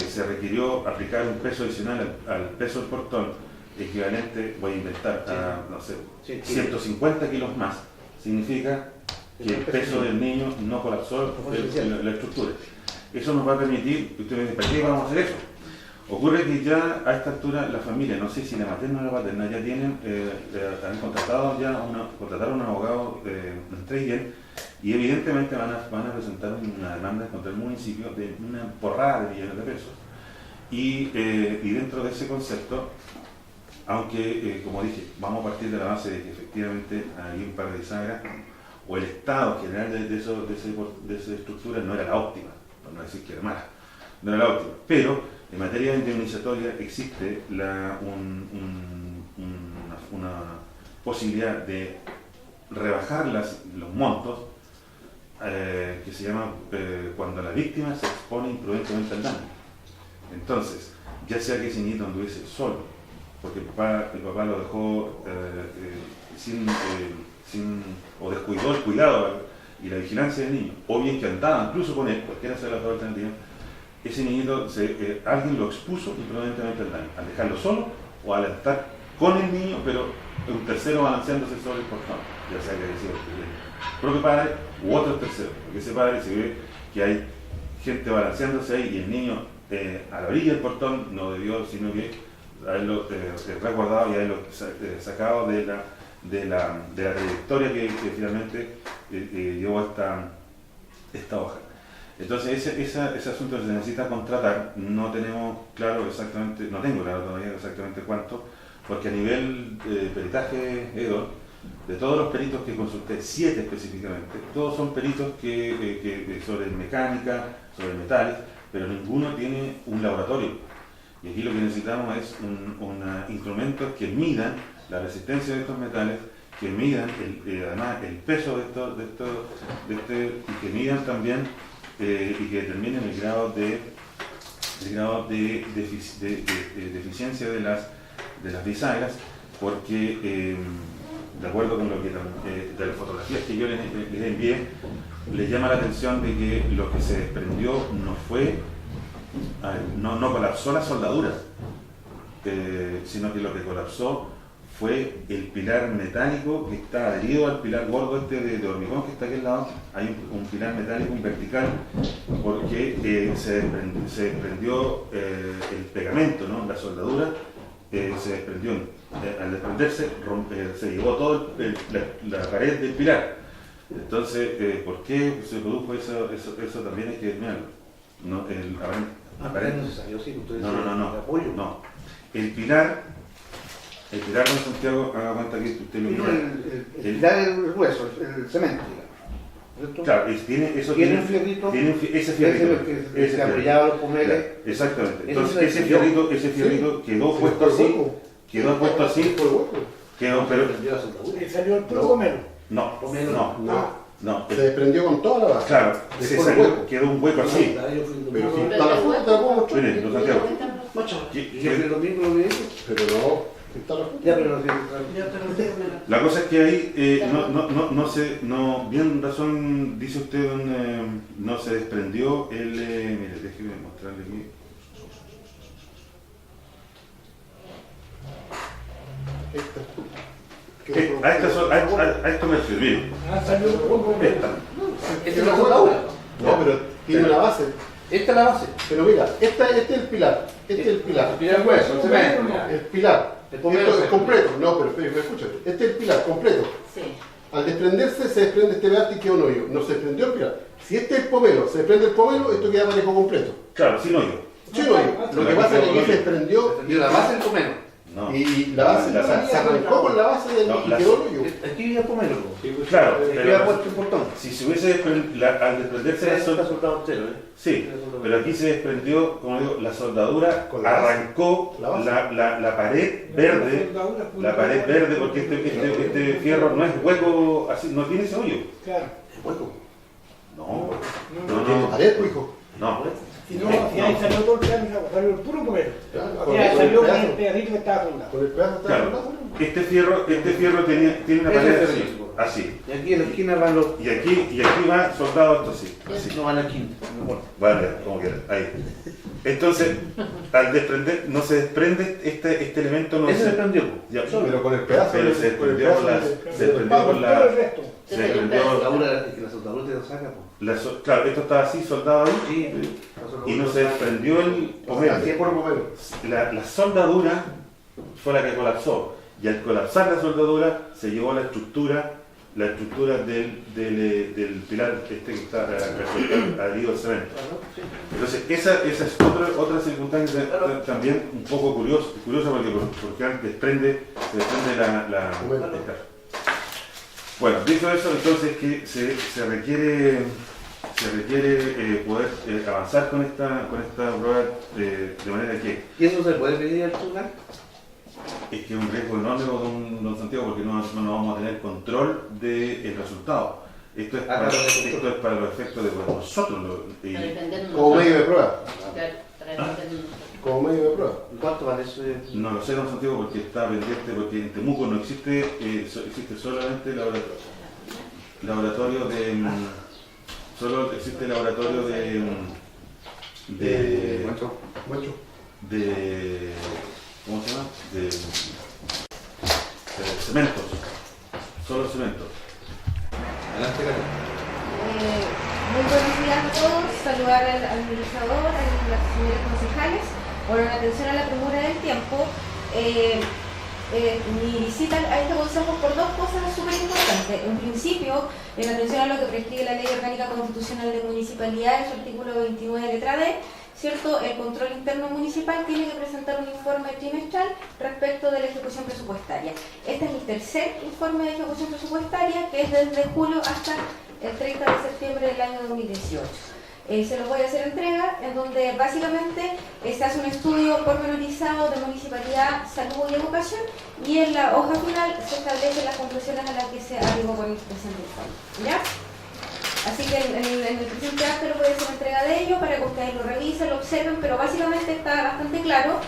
se requirió aplicar un peso adicional al peso del portón, equivalente, voy a inventar, a, no sé, 150 kilos más, significa que el peso del niño no colapsó la estructura. Eso nos va a permitir, ustedes me dicen, ¿para qué vamos a hacer eso? Ocurre que ya a esta altura la familia, no sé si la materna o la paterna, ya han contratado un abogado en Treyen y evidentemente van a presentar una demanda contra el municipio de una porrada de millones de pesos. Y dentro de ese concepto, aunque, como dije, vamos a partir de la base de que efectivamente hay un par de bisagras, o el estado general de esa estructura no era la óptima, por no decir que era mala, no era la óptima, pero en materia indemnizatoria existe una posibilidad de rebajar los montos que se llama cuando la víctima se expone imprudentemente al daño. Entonces, ya sea que ese niñito anduviese solo, porque el papá lo dejó o descuidó el cuidado y la vigilancia del niño, o bien que andaba incluso con él, cualquiera sea la otra alternativa, ese niñito, alguien lo expuso imprudentemente al daño, al dejarlo solo o al estar con el niño, pero un tercero balanceándose sobre el portón, ya sea que haya sido el propio padre u otro tercero, porque ese padre se ve que hay gente balanceándose ahí y el niño a la orilla del portón no debió, sino que haberlo resguardado y haberlo sacado de la trayectoria que finalmente llevó a esta hoja. Entonces ese asunto se necesita contratar, no tenemos claro exactamente, no tengo claro todavía exactamente cuánto, porque a nivel peritaje, Edo, de todos los peritos que consulté, 7 específicamente, todos son peritos que sobre mecánica, sobre metales, pero ninguno tiene un laboratorio. Y aquí lo que necesitamos es instrumentos que midan la resistencia de estos metales, que midan además el peso de y que midan también y que determinen el grado de deficiencia de las bisagras, porque de acuerdo con lo que de las fotografías que yo les envié, les llama la atención de que lo que se desprendió no colapsó la soldadura, sino que lo que colapsó fue el pilar metálico que está adherido al pilar gordo de hormigón que está aquí al lado. Hay un pilar metálico, un vertical, porque se desprendió el pegamento, ¿no? La soldadura se desprendió. Al desprenderse se llevó toda la pared del pilar. Entonces, ¿por qué se produjo eso también hay que mirarlo? No, no. El pilar, don Santiago, haga cuenta que usted lo mira. El pilar es el hueso, el cemento, digamos. Claro, tiene un fierrito. Ese fierrito. Ese apoyaba los pomeles. Exactamente. Entonces ese fierrito quedó puesto así. ¿Salió el puro pomelo? No. Se desprendió con toda la base. Claro, quedó un hueco así. Pero si está la fruta, ¿cómo? Miren, don Santiago. Pero no, está la fruta. La cosa es que ahí bien razón dice usted, no se desprendió mire, déjeme mostrarle aquí. A esto me refiero, mire. Esta es la soldadura. No, pero tiene una base. Esta es la base. Pero mira, este es el pilar. Este es el pilar. El pilar hueso, el cemento. El pilar. Esto es completo. No, pero escúchate. Este es el pilar completo. Sí. Al desprenderse se desprende este pedazo y queda un hoyo. No se desprendió el pilar. Si este es el pomelo, se desprende el pomelo, esto queda parejo completo. Claro, sin hoyo. Sin hoyo. Lo que pasa es que aquí se desprendió La base del pomelo. No. Y la base se arrancó con la base del y quedó el hoyo. Aquí viene el pomelo. Claro, Había puesto un portón. si se hubiese al desprenderse la soldadura, sí, pero aquí se desprendió, como digo, la soldadura, arrancó la pared verde, porque este fierro no es hueco, así, no tiene ese hoyo. Claro. ¿Es hueco? No tiene pared, hijo. No. Si ahí salió todo el pilar, salió el puro pomelo. Salió con el pedacito que estaba soldado. Con el pedazo está soldado. Este fierro tiene una pared así. Y aquí en la esquina van los. Y aquí va soldado esto así. No van a la esquina. Vale, como quieras, ahí. Entonces, al desprender, no se desprende este elemento, no Ese se desprendió. Ya, Pero con el pedazo. pero se desprendió con la. Se desprendió con la. Se desprendió. La soldadura te lo saca. Claro, esto estaba así, soldado ahí. Sí. Y no se desprendió el pomelo. La soldadura fue la que colapsó. Y al colapsar la soldadura, se llevó la estructura del pilar que está adherido al cemento. Entonces, esa es otra circunstancia también un poco curiosa porque se desprende la. Bueno, dicho eso, entonces que se requiere poder avanzar con esta prueba de manera que... ¿Y eso se puede pedir al tribunal? Es que es un riesgo enorme, don Santiago, porque no vamos a tener control del resultado. Esto es para los efectos de nosotros. Para defendernos. Como medio de prueba. Para defendernos. como medio de prueba. ¿Cuánto vale eso? No lo sé, don Santiago, porque está pendiente, porque en Temuco no existe, existe solamente laboratorio de... Solo existe laboratorio de ¿cómo se llama? De cementos. Solo cementos. Adelante, Karen. Muy buenos días a todos, saludar al administrador, a las señoras concejales. Bueno, en atención a la premura del tiempo, mi visita a este consejo por dos cosas súper importantes. En principio, en atención a lo que prescribe la Ley Orgánica Constitucional de Municipalidades, su artículo 29, letra D, ¿cierto? El control interno municipal tiene que presentar un informe trimestral respecto de la ejecución presupuestaria. Este es el tercer informe de ejecución presupuestaria, que es desde julio hasta el 30 de septiembre del año 2018. Se los voy a hacer entrega, en donde básicamente se hace un estudio pormenorizado de municipalidad, salud y educación, y en la hoja final se establecen las conclusiones a las que se arribó con el presente informe. ¿Ya? Así que en el presente acto les voy a hacer entrega de ello para que ustedes lo revisen, lo observen, pero básicamente está bastante claro.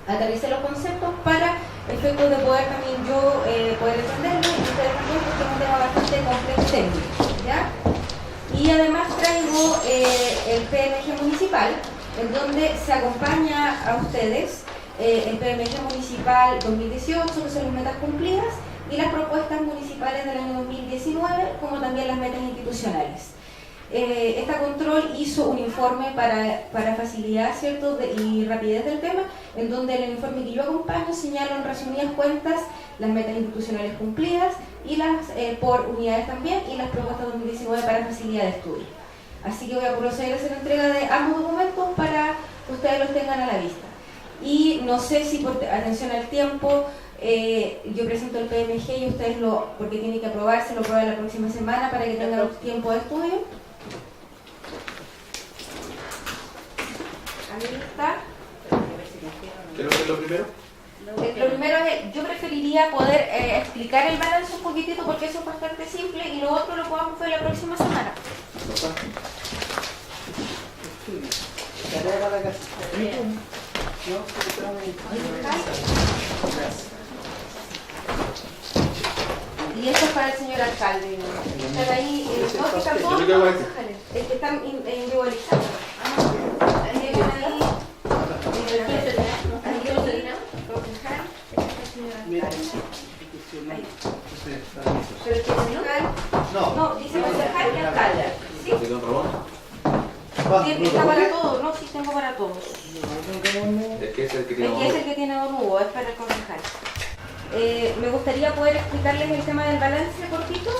Aterricé los conceptos para efectos de poder también yo poder entenderlo y ustedes también, porque es un tema bastante complejo y técnico. ¿Ya? Y además traigo el PMG municipal, en donde se acompaña a ustedes el PMG municipal 2018, que son las metas cumplidas, y las propuestas municipales del año 2019, como también las metas institucionales. Esta control hizo un informe para facilidad, ¿cierto? Y rapidez del tema, en donde en el informe que yo acompaño señalo en resumidas cuentas las metas institucionales cumplidas y las por unidades también, y las propuestas 2019 para facilidad de estudio. Así que voy a proceder a hacer entrega de ambos documentos para que ustedes los tengan a la vista. Y no sé si por atención al tiempo, yo presento el PMG y ustedes porque tiene que aprobarse, lo aprueban la próxima semana para que tengan tiempo de estudio. Ahí está. ¿Qué es lo primero? Lo primero es, yo preferiría poder explicar el balance un poquitito, porque eso es bastante simple, y lo otro lo podamos ver la próxima semana. Y esto es para el señor alcalde. Están ahí, no, que están todos los concejales, que están individualizados. Ahí vienen ahí. Pero el concejal, no, dice concejal y alcalde. ¿Sí? ¿De don Ramón? Sí, está para todos, no, sí tengo para todos. Es que es el que Es el que tiene Don Hugo, es para el concejal. Me gustaría poder explicarles el tema del balance cortito.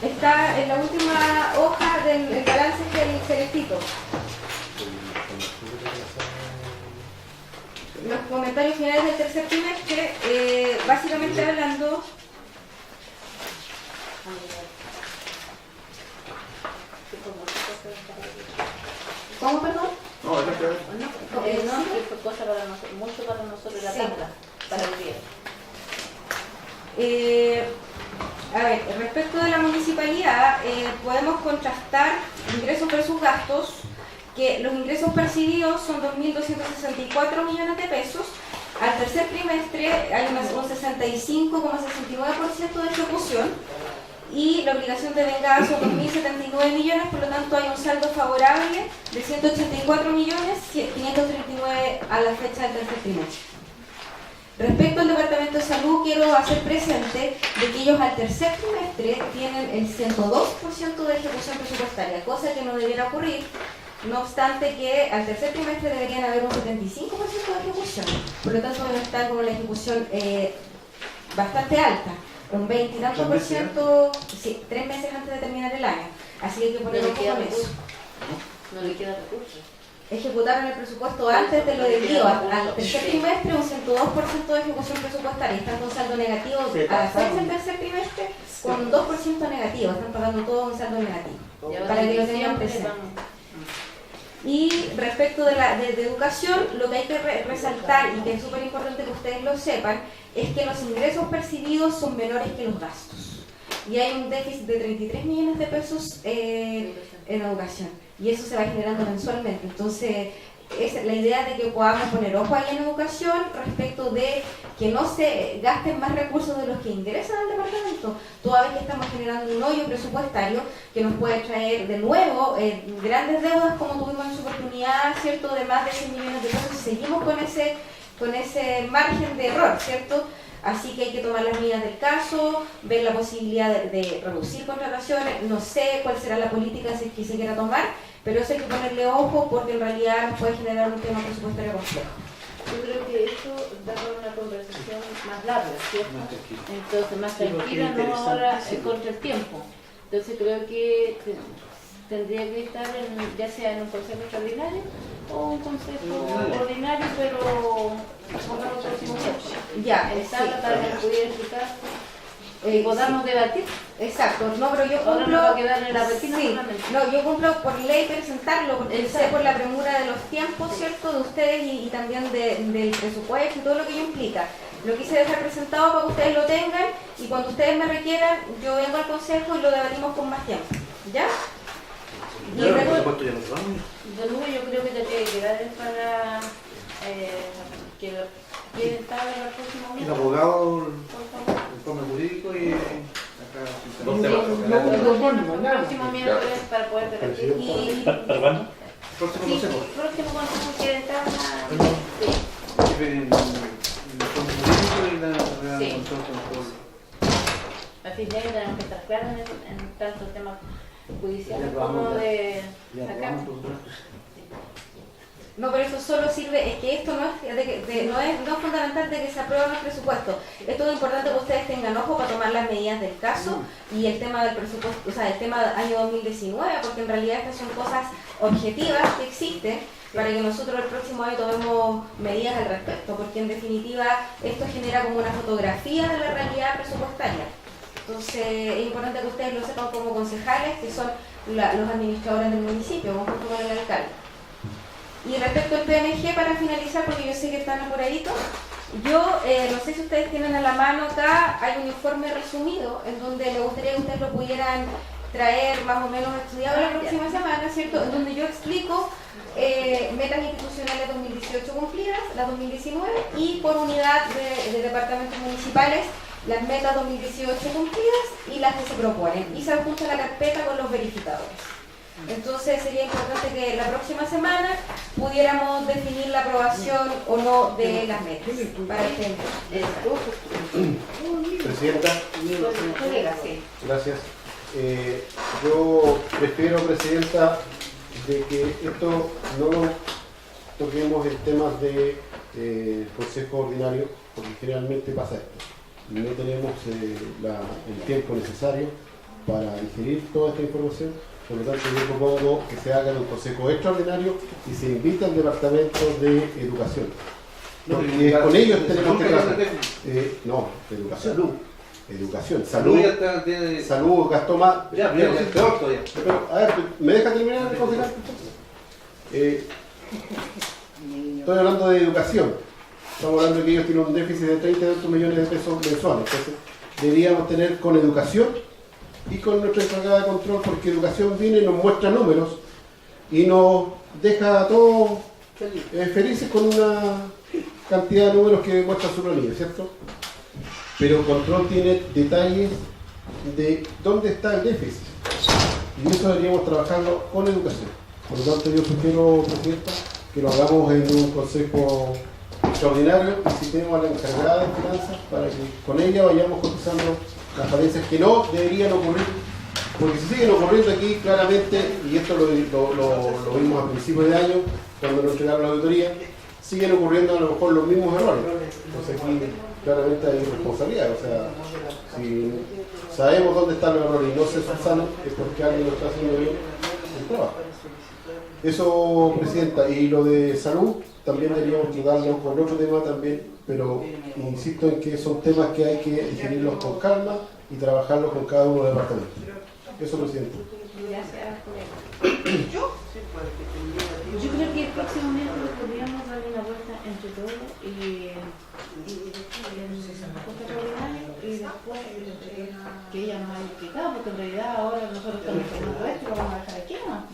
Está en la última hoja del balance del celestito. Los comentarios finales del tercer trimestre, básicamente hablando... ¿Cómo, perdón? No, fue cosa para nosotros, mucho para nosotros la tabla, para el bien. A ver, respecto de la municipalidad, podemos contrastar ingresos versus gastos, que los ingresos percibidos son 2.264 millones de pesos. Al tercer trimestre hay un 65,69% de ejecución, y la obligación de vengada son 2.079 millones, por lo tanto hay un saldo favorable de 184.539 a la fecha del tercer trimestre. Respecto al Departamento de Salud, quiero hacer presente de que ellos al tercer trimestre tienen el 102% de ejecución presupuestaria, cosa que no debiera ocurrir, no obstante que al tercer trimestre deberían haber un 75% de ejecución, por lo tanto deben estar con una ejecución bastante alta, un 20 y tanto por ciento, sí, 3 meses antes de terminar el año, así que hay que poner un poco en eso. No le queda recursos. Ejecutaron el presupuesto antes de lo debido al tercer trimestre, un 102% de ejecución presupuestaria, están con saldo negativo a la fecha del tercer trimestre con 2% negativo, están pagando todo un saldo negativo, para que lo tengan presente. Y respecto de educación, lo que hay que resaltar, y que es súper importante que ustedes lo sepan, es que los ingresos percibidos son menores que los gastos. Y hay un déficit de 33 millones de pesos en educación. Y eso se va generando mensualmente. Entonces, es la idea de que podamos poner ojo ahí en educación respecto de que no se gasten más recursos de los que ingresan al departamento, toda vez que estamos generando un hoyo presupuestario que nos puede traer de nuevo grandes deudas como tuvimos en su oportunidad, ¿cierto?, de más de 100 millones de pesos, y seguimos con ese margen de error, ¿cierto? Así que hay que tomar las medidas del caso, ver la posibilidad de reducir contrataciones, no sé cuál será la política que se quiera tomar, pero eso hay que ponerle ojo porque en realidad nos puede generar un tema presupuestario complejo. Yo creo que eso da para una conversación más larga, ¿cierto? Entonces, más tranquila, no ahora contra el tiempo. Entonces creo que tendría que estar ya sea en un consejo extraordinario o un consejo ordinario, pero pongamos el próximo tiempo. Ya, Está para que pudiera explicar y podamos debatir. Exacto, no, pero yo Ahora cumplo, no va a quedar en la retina sí, solamente. no, yo cumplo por ley presentarlo, porque sé Exacto. por la premura de los tiempos, ¿cierto?, de ustedes y también del presupuesto y todo lo que ello implica. Lo quise dejar presentado para que ustedes lo tengan y cuando ustedes me requieran, yo vengo al consejo y lo debatimos con más tiempo, ¿ya? Y Ya, luego- por supuesto, ya nos vamos. De nuevo, yo creo que tendría que quedar para que quede estable el próximo El miércoles. abogado, Por favor. el informe jurídico y acá. Dos temas. El próximo miércoles para poder debatir. Y ¿Para cuándo? Próximo sí, consejo. el próximo consejo que está sí. El informe jurídico y la Sí. control. A fin de año tenemos que estar claros en tanto temas judiciales Ya vamos, como ya. de Ya, acá. vamos, por supuesto. No, pero eso solo sirve, es que esto no es fundamental de que se aprueben los presupuestos. Esto es importante que ustedes tengan ojo para tomar las medidas del caso y el tema del presupuesto, o sea, el tema del año 2019, porque en realidad estas son cosas objetivas que existen para que nosotros el próximo año tomemos medidas al respecto, porque en definitiva esto genera como una fotografía de la realidad presupuestaria. Entonces es importante que ustedes lo sepan como concejales, que son los administradores del municipio, junto con el alcalde. Y respecto al PMG, para finalizar, porque yo sé que están apuraditos, yo no sé si ustedes tienen a la mano acá, hay un informe resumido en donde me gustaría que ustedes lo pudieran traer más o menos estudiado la próxima semana, ¿cierto? En donde yo explico metas institucionales 2018 cumplidas, las 2019, y por unidad de departamentos municipales, las metas 2018 cumplidas y las que se proponen. Y se adjunta la carpeta con los verificadores. Entonces sería importante que la próxima semana pudiéramos definir la aprobación o no de las metas para este año. Presidenta, Colega, sí. gracias. Yo prefiero, Presidenta, de que esto no lo toquemos en temas de consejo ordinario, porque generalmente pasa esto. No tenemos el tiempo necesario para digerir toda esta información. Por lo tanto, yo propongo que se haga en un consejo extraordinario y se invite al Departamento de Educación. Porque con ellos tenemos que tratar. No, educación. Salud. Educación. Salud ya está, tiene. Salud gastó más. Ya, peor todavía. Pero, a ver, ¿me deja terminar el concejal? Estoy hablando de educación. Estamos hablando de que ellos tienen un déficit de 32 millones de pesos mensuales. Entonces, deberíamos tener con educación y con nuestra encargada de control, porque educación viene y nos muestra números y nos deja a todos felices con una cantidad de números que muestra su planilla, ¿cierto? Pero control tiene detalles de dónde está el déficit y eso deberíamos trabajarlo con educación. Por lo tanto, yo sugiero, Presidenta, que lo hagamos en un consejo extraordinario y citemos a la encargada de finanzas para que con ella vayamos cotizando las falencias que no deberían ocurrir, porque si siguen ocurriendo aquí claramente, y esto lo vimos a principios de año, cuando nos entregaron la auditoría, siguen ocurriendo a lo mejor los mismos errores. Entonces aquí claramente hay responsabilidad, o sea, si sabemos dónde están los errores y no se subsanan, es porque alguien no está haciendo bien el trabajo. Eso, Presidenta, y lo de salud también deberíamos tratarlo con otro tema también, pero insisto en que son temas que hay que digerirlos con calma y trabajarlos con cada uno de los departamentos. Eso, Presidente. Gracias, colega. Yo creo que el próximo miércoles podríamos darle una vuelta entre todos y que ella nos haya explicado, porque en realidad ahora nosotros estamos haciendo esto y lo vamos a dejar aquí, ¿no?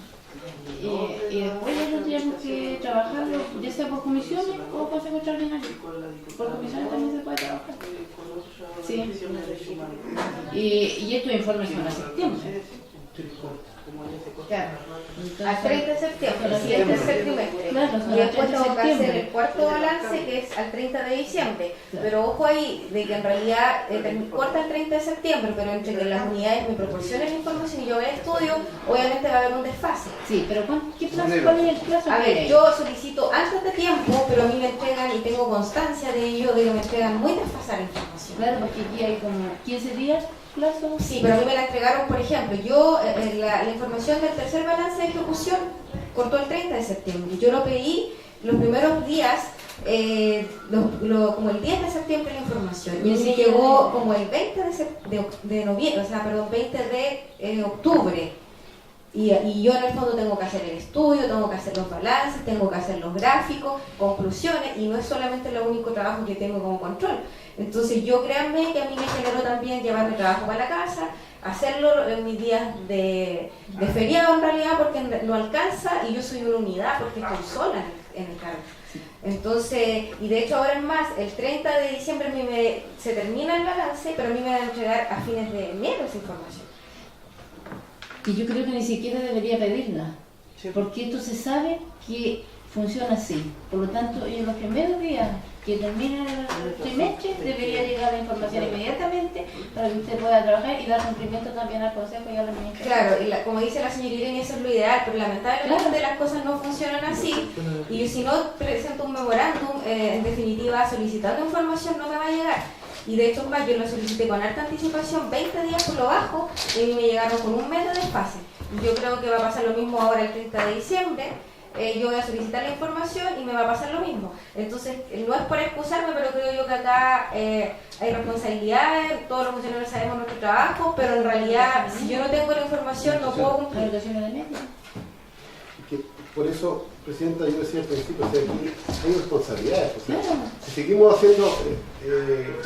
y después ya tendríamos que trabajarlo, ya sea por comisiones o consejo extraordinario. Por comisiones también se puede trabajar. Sí. Y estos informes son a septiembre. Claro. Entonces, Al 30 de septiembre, si es el tercer trimestre. Claro, Y después tengo que hacer el septiembre. cuarto balance, que es al 30 de diciembre. Pero ojo ahí, de que en realidad corta el 30 de septiembre, pero entre que las unidades me proporcionen la información y yo vea el estudio, obviamente va a haber un desfase. Sí, pero ¿qué plazo? ¿Cuál es el plazo? A que ver, hay? yo solicito antes de tiempo, pero a mí me entregan, y tengo constancia de ello, de que me entregan muy desfasada la información. Claro, porque aquí hay como 15 días plazo. Sí, pero a mí me la entregaron, por ejemplo, yo, la información del tercer balance de ejecución cortó el 30 de septiembre. Yo lo pedí los primeros días, como el 10 de septiembre la información. Y me llegó como el 20 de noviembre, o sea, perdón, 20 de octubre. Y yo en el fondo tengo que hacer el estudio, tengo que hacer los balances, tengo que hacer los gráficos, conclusiones, y no es solamente el único trabajo que tengo como control. Entonces yo créanme que a mí me generó también llevarme trabajo para la casa, hacerlo en mis días de feriado en realidad, porque no alcanza, y yo soy una unidad porque estoy sola en el cargo. Entonces, y de hecho ahora es más, el 30 de diciembre a mí se termina el balance, pero a mí me van a entregar a fines de enero esa información. Y yo creo que ni siquiera debería pedirla, porque esto se sabe que funciona así. Por lo tanto, en los primeros días que termine el trimestre debería llegar la información inmediatamente para que usted pueda trabajar y dar cumplimiento también al Consejo y a la Administración. Claro, y como dice la señora Irene, eso es lo ideal, pero lamentablemente las cosas no funcionan así, y yo si no presento un memorándum, en definitiva solicitando información, no me va a llegar. Y de hecho más, yo lo solicité con alta anticipación, 20 días por lo bajo, y a mí me llegaron con un mes de desfase. Y yo creo que va a pasar lo mismo ahora el 30 de diciembre. Yo voy a solicitar la información y me va a pasar lo mismo. Entonces, no es por excusarme, pero creo yo que acá hay responsabilidades, todos los funcionarios sabemos nuestro trabajo, pero en realidad, si yo no tengo la información, no puedo cumplir. Por eso, Presidenta, yo decía al principio, o sea, aquí hay responsabilidades. O sea, si seguimos haciendo,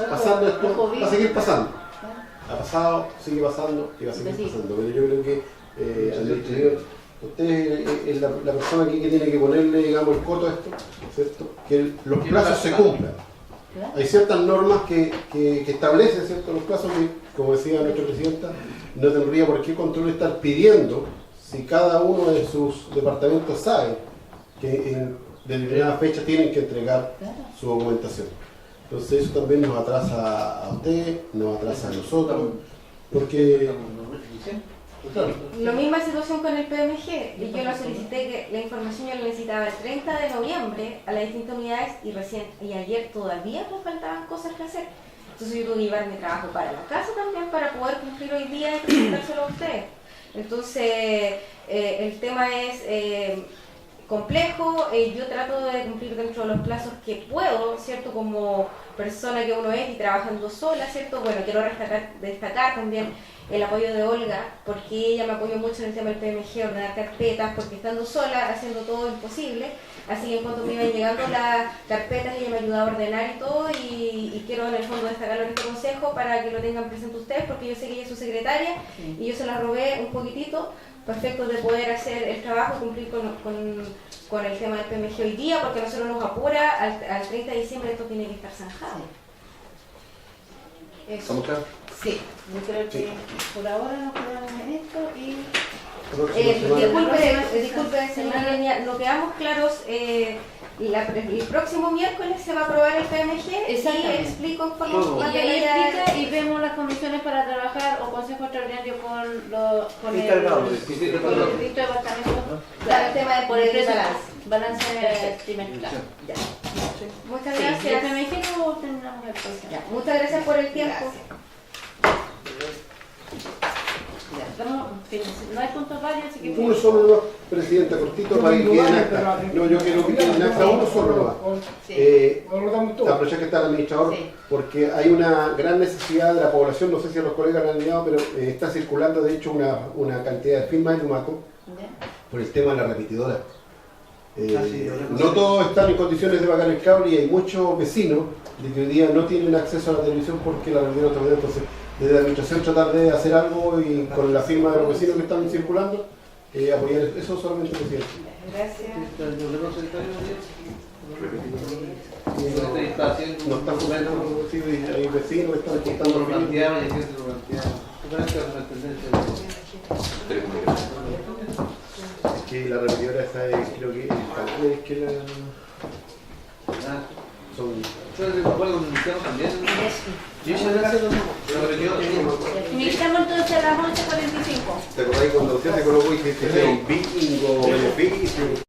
pasando esto, va a seguir pasando. Ha pasado, sigue pasando y va a seguir pasando. Pero yo creo que al exterior, usted es la persona aquí que tiene que ponerle, digamos, el coto a esto, ¿cierto? Que los plazos se cumplan. Hay ciertas normas que establecen, ¿cierto?, los plazos que, como decía nuestra Presidenta, no tendría por qué control estar pidiendo si cada uno de sus departamentos sabe que en determinada fecha tienen que entregar su documentación. Entonces eso también nos atrasa a usted, nos atrasa a nosotros, porque... Claro. La misma situación con el PMG, y yo lo solicité, que la información yo la necesitaba el 30 de noviembre a las distintas unidades, y ayer todavía me faltaban cosas que hacer. Entonces yo tuve que llevarme trabajo para la casa también para poder cumplir hoy día y presentárselo a ustedes. Entonces el tema es complejo, yo trato de cumplir dentro de los plazos que puedo, ¿cierto? Como persona que uno es y trabajando sola, ¿cierto? Bueno, quiero destacar también el apoyo de Olga, porque ella me apoyó mucho en el tema del PMG, ordenar carpetas, porque estando sola, haciendo todo imposible, así que en cuanto me iban llegando las carpetas, ella me ayudaba a ordenar y todo, y quiero en el fondo destacarlo en este consejo para que lo tengan presente ustedes, porque yo sé que ella es su secretaria, y yo se la robé un poquitito, perfecto, de poder hacer el trabajo, cumplir con el tema del PMG hoy día, porque nosotros nos apura, al 30 de diciembre esto tiene que estar zanjado. ¿Estamos claros? Sí, yo creo que por ahora nos quedamos en esto y... Disculpe, señora Leña, lo quedamos claros, el próximo miércoles se va a aprobar el PMG y explico en forma y ahí explica y vemos las comisiones para trabajar o consejo extraordinario con el distinto departamento para el tema de por el balance trimestral. Muchas gracias. El PMG no terminamos el próximo. Muchas gracias por el tiempo. No hay puntos varios, así que... Uno solo no, Presidenta, cortito para que quede en acta. No, yo quiero que quede en acta uno solo no va. Aprovechar que está el administrador, porque hay una gran necesidad de la población, no sé si a los colegas lo han enviado, pero está circulando de hecho una cantidad de firmas en Lumaco por el tema de la repetidora. No todos están en condiciones de pagar el cable y hay muchos vecinos de que hoy día no tienen acceso a la televisión porque la repetidora está bien. Entonces, desde la administración tratar de hacer algo y con la firma de los vecinos que están circulando, apoyar eso solamente, Presidente. Gracias. No está funcionando, sí, hay vecinos que están cortando los planteaban y gente lo planteaba. Es que la repetidora esa es, creo que es que la... Son... Yo recuerdo que Militamos también. Sí, gracias. Iniciamos entonces a las 11:45. ¿Te acordás cuando usted se colocó y dice, bingo, beneficio?